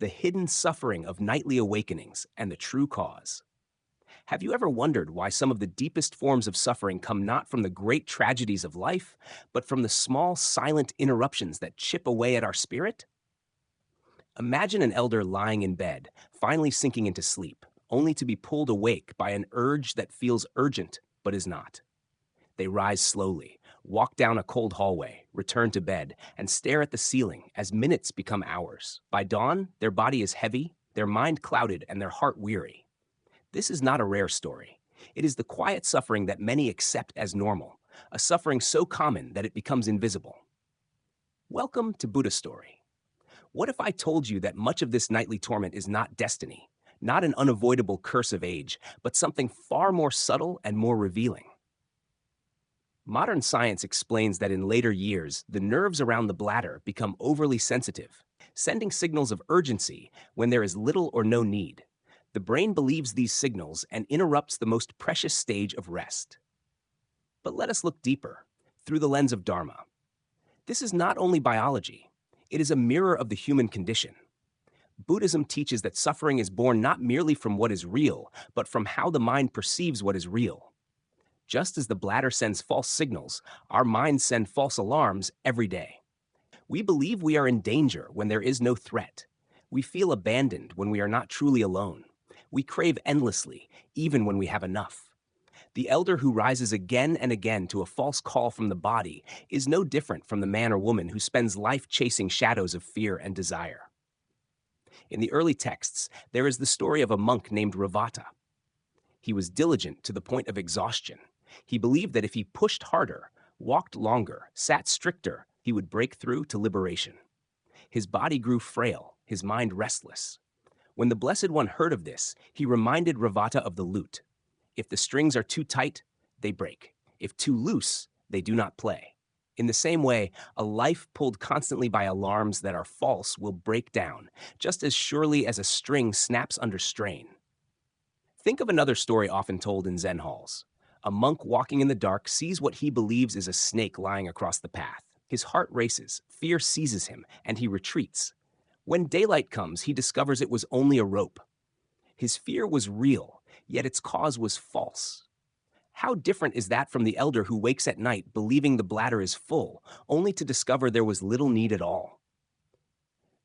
the hidden suffering of nightly awakenings and the true cause. Have you ever wondered why some of the deepest forms of suffering come not from the great tragedies of life, but from the small, silent interruptions that chip away at our spirit? Imagine an elder lying in bed, finally sinking into sleep, only to be pulled awake by an urge that feels urgent but is not. They rise slowly, walk down a cold hallway, return to bed, and stare at the ceiling as minutes become hours. By dawn, their body is heavy, their mind clouded, and their heart weary. This is not a rare story. It is the quiet suffering that many accept as normal, a suffering so common that it becomes invisible. Welcome to Buddha Story. What if I told you that much of this nightly torment is not destiny, not an unavoidable curse of age, but something far more subtle and more revealing? Modern science explains that in later years, the nerves around the bladder become overly sensitive, sending signals of urgency when there is little or no need. The brain believes these signals and interrupts the most precious stage of rest. But let us look deeper, through the lens of Dharma. This is not only biology, it is a mirror of the human condition. Buddhism teaches that suffering is born not merely from what is real, but from how the mind perceives what is real. Just as the bladder sends false signals, our minds send false alarms every day. We believe we are in danger when there is no threat. We feel abandoned when we are not truly alone. We crave endlessly, even when we have enough. The elder who rises again and again to a false call from the body is no different from the man or woman who spends life chasing shadows of fear and desire. In the early texts, there is the story of a monk named Ravata. He was diligent to the point of exhaustion. He believed that if he pushed harder, walked longer, sat stricter, he would break through to liberation. His body grew frail, his mind restless. When the Blessed One heard of this, he reminded Ravata of the lute. If the strings are too tight, they break. If too loose, they do not play. In the same way, a life pulled constantly by alarms that are false will break down, just as surely as a string snaps under strain. Think of another story often told in Zen halls. A monk walking in the dark sees what he believes is a snake lying across the path. His heart races, fear seizes him, and he retreats. When daylight comes, he discovers it was only a rope. His fear was real, yet its cause was false. How different is that from the elder who wakes at night believing the bladder is full, only to discover there was little need at all?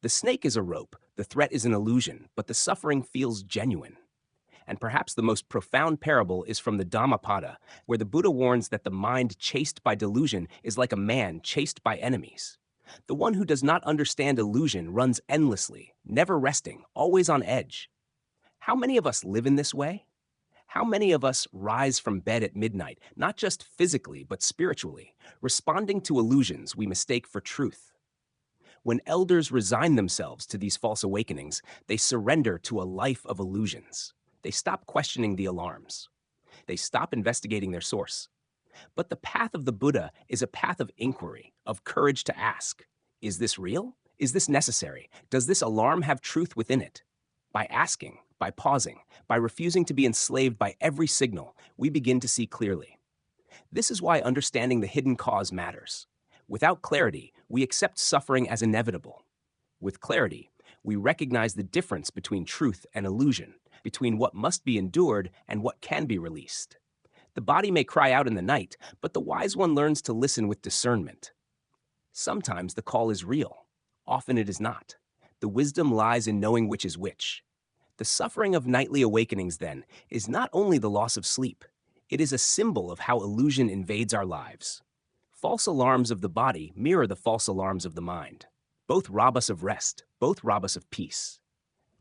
The snake is a rope, the threat is an illusion, but the suffering feels genuine. And perhaps the most profound parable is from the Dhammapada, where the Buddha warns that the mind chased by delusion is like a man chased by enemies. The one who does not understand illusion runs endlessly, never resting, always on edge. How many of us live in this way? How many of us rise from bed at midnight, not just physically, but spiritually, responding to illusions we mistake for truth? When elders resign themselves to these false awakenings, they surrender to a life of illusions. They stop questioning the alarms. They stop investigating their source. But the path of the Buddha is a path of inquiry, of courage to ask, is this real? Is this necessary? Does this alarm have truth within it? By asking, by pausing, by refusing to be enslaved by every signal, we begin to see clearly. This is why understanding the hidden cause matters. Without clarity, we accept suffering as inevitable. With clarity, we recognize the difference between truth and illusion, between what must be endured and what can be released. The body may cry out in the night, but the wise one learns to listen with discernment. Sometimes the call is real. Often it is not. The wisdom lies in knowing which is which. The suffering of nightly awakenings, then, is not only the loss of sleep. It is a symbol of how illusion invades our lives. False alarms of the body mirror the false alarms of the mind. Both rob us of rest, both rob us of peace.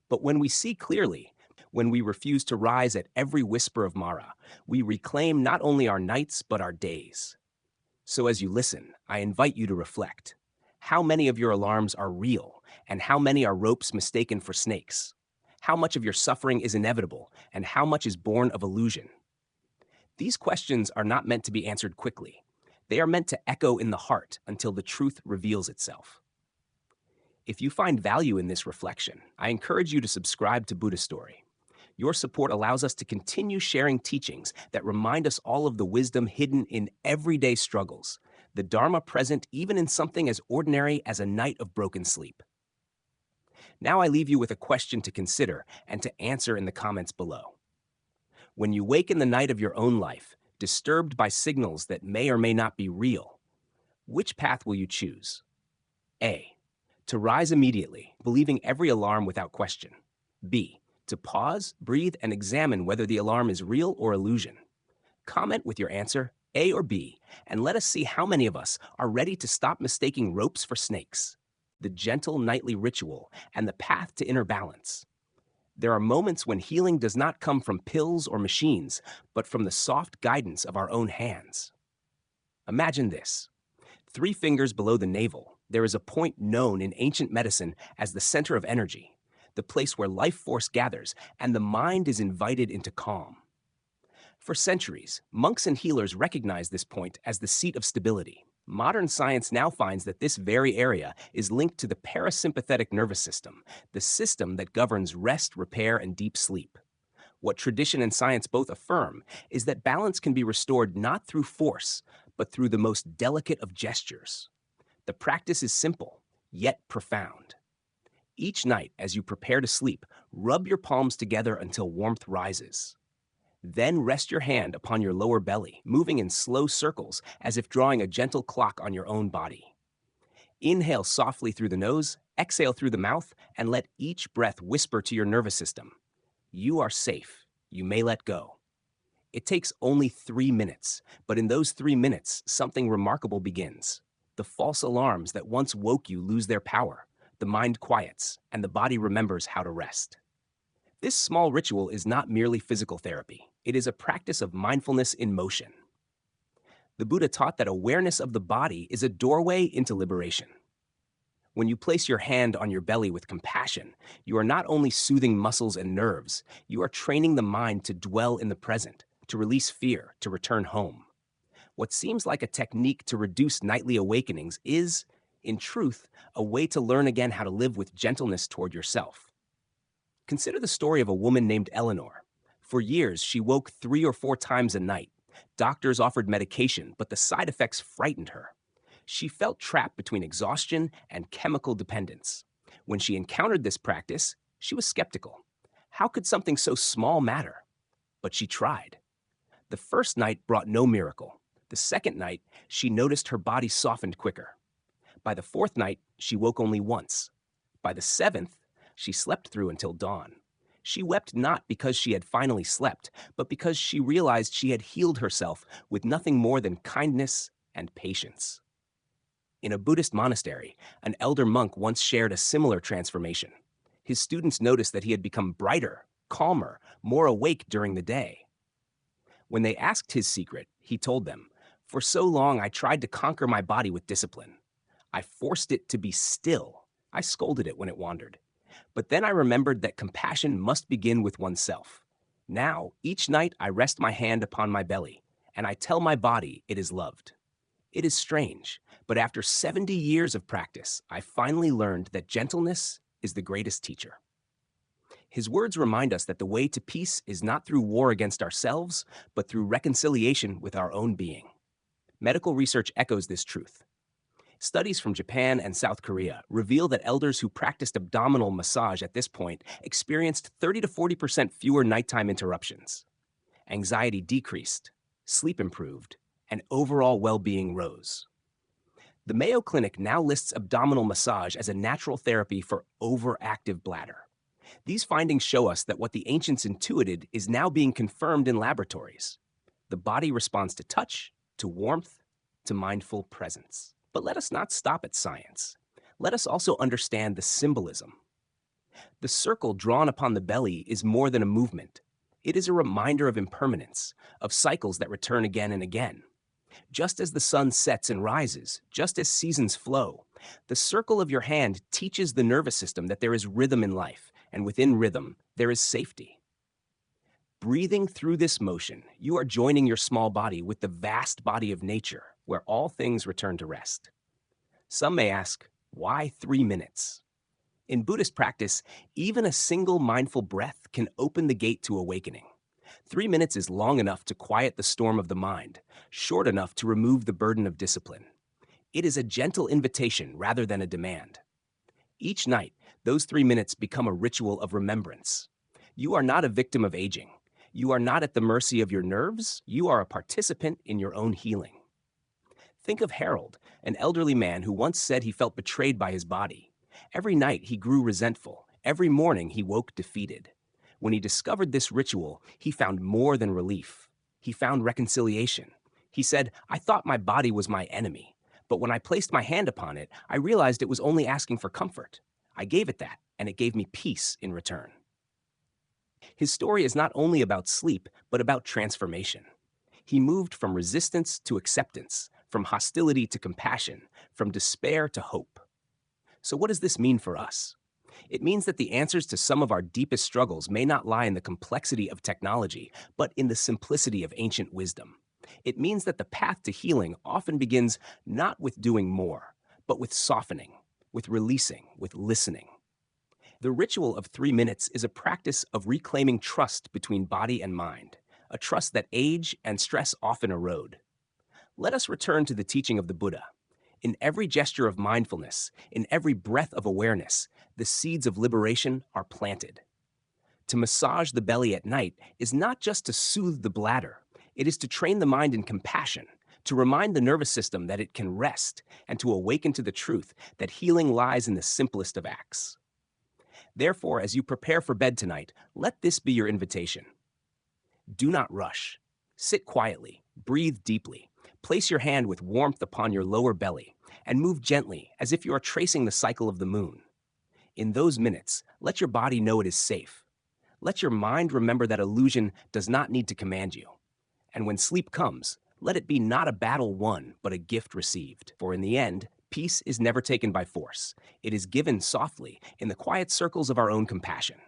But when we see clearly, when we refuse to rise at every whisper of Mara, we reclaim not only our nights, but our days. So as you listen, I invite you to reflect. How many of your alarms are real, and how many are ropes mistaken for snakes? How much of your suffering is inevitable, and how much is born of illusion? These questions are not meant to be answered quickly. They are meant to echo in the heart until the truth reveals itself. If you find value in this reflection, I encourage you to subscribe to Buddha Story. Your support allows us to continue sharing teachings that remind us all of the wisdom hidden in everyday struggles, the Dharma present even in something as ordinary as a night of broken sleep. Now I leave you with a question to consider and to answer in the comments below. When you wake in the night of your own life, disturbed by signals that may or may not be real, which path will you choose? A. To rise immediately, believing every alarm without question. B. To pause, breathe, and examine whether the alarm is real or illusion. Comment with your answer, A or B, and let us see how many of us are ready to stop mistaking ropes for snakes, the gentle nightly ritual, and the path to inner balance. There are moments when healing does not come from pills or machines, but from the soft guidance of our own hands. Imagine this. 3 fingers below the navel, there is a point known in ancient medicine as the center of energy, the place where life force gathers and the mind is invited into calm. For centuries, monks and healers recognized this point as the seat of stability. Modern science now finds that this very area is linked to the parasympathetic nervous system, the system that governs rest, repair, and deep sleep. What tradition and science both affirm is that balance can be restored not through force, but through the most delicate of gestures. The practice is simple, yet profound. Each night, as you prepare to sleep, rub your palms together until warmth rises. Then rest your hand upon your lower belly, moving in slow circles as if drawing a gentle clock on your own body. Inhale softly through the nose, exhale through the mouth, and let each breath whisper to your nervous system, "You are safe. You may let go." It takes only 3 minutes, but in those 3 minutes, something remarkable begins. The false alarms that once woke you lose their power, the mind quiets, and the body remembers how to rest. This small ritual is not merely physical therapy. It is a practice of mindfulness in motion. The Buddha taught that awareness of the body is a doorway into liberation. When you place your hand on your belly with compassion, you are not only soothing muscles and nerves, you are training the mind to dwell in the present, to release fear, to return home. What seems like a technique to reduce nightly awakenings is, in truth, a way to learn again how to live with gentleness toward yourself. Consider the story of a woman named Eleanor. For years, she woke 3 or 4 times a night. Doctors offered medication, but the side effects frightened her. She felt trapped between exhaustion and chemical dependence. When she encountered this practice, she was skeptical. How could something so small matter? But she tried. The first night brought no miracle. The second night, she noticed her body softened quicker. By the 4th night, she woke only once. By the 7th, she slept through until dawn. She wept not because she had finally slept, but because she realized she had healed herself with nothing more than kindness and patience. In a Buddhist monastery, an elder monk once shared a similar transformation. His students noticed that he had become brighter, calmer, more awake during the day. When they asked his secret, he told them, "For so long I tried to conquer my body with discipline. I forced it to be still. I scolded it when it wandered. But then I remembered that compassion must begin with oneself. Now, each night I rest my hand upon my belly, and I tell my body it is loved." It is strange, but after 70 years of practice, I finally learned that gentleness is the greatest teacher. His words remind us that the way to peace is not through war against ourselves, but through reconciliation with our own being. Medical research echoes this truth. Studies from Japan and South Korea reveal that elders who practiced abdominal massage at this point experienced 30 to 40% fewer nighttime interruptions. Anxiety decreased, sleep improved, and overall well-being rose. The Mayo Clinic now lists abdominal massage as a natural therapy for overactive bladder. These findings show us that what the ancients intuited is now being confirmed in laboratories. The body responds to touch, to warmth, to mindful presence. But let us not stop at science. Let us also understand the symbolism. The circle drawn upon the belly is more than a movement. It is a reminder of impermanence, of cycles that return again and again. Just as the sun sets and rises, just as seasons flow, the circle of your hand teaches the nervous system that there is rhythm in life, and within rhythm, there is safety. Breathing through this motion, you are joining your small body with the vast body of nature, where all things return to rest. Some may ask, why 3 minutes? In Buddhist practice, even a single mindful breath can open the gate to awakening. 3 minutes is long enough to quiet the storm of the mind, short enough to remove the burden of discipline. It is a gentle invitation rather than a demand. Each night, Those 3 minutes become a ritual of remembrance. You are not a victim of aging. You are not at the mercy of your nerves. You are a participant in your own healing. Think of Harold, an elderly man who once said he felt betrayed by his body. Every night he grew resentful. Every morning he woke defeated. When he discovered this ritual, he found more than relief. He found reconciliation. He said, "I thought my body was my enemy, but when I placed my hand upon it, I realized it was only asking for comfort. I gave it that, and it gave me peace in return." His story is not only about sleep, but about transformation. He moved from resistance to acceptance, from hostility to compassion, from despair to hope. So, what does this mean for us? It means that the answers to some of our deepest struggles may not lie in the complexity of technology, but in the simplicity of ancient wisdom. It means that the path to healing often begins not with doing more, but with softening, with releasing, with listening. The ritual of 3 minutes is a practice of reclaiming trust between body and mind, a trust that age and stress often erode. Let us return to the teaching of the Buddha. In every gesture of mindfulness, in every breath of awareness, the seeds of liberation are planted. To massage the belly at night is not just to soothe the bladder, it is to train the mind in compassion, to remind the nervous system that it can rest, and to awaken to the truth that healing lies in the simplest of acts. Therefore, as you prepare for bed tonight, let this be your invitation. Do not rush. Sit quietly, breathe deeply, place your hand with warmth upon your lower belly, and move gently as if you are tracing the cycle of the moon. In those minutes, let your body know it is safe. Let your mind remember that illusion does not need to command you. And when sleep comes, let it be not a battle won, but a gift received. For in the end, peace is never taken by force. It is given softly in the quiet circles of our own compassion.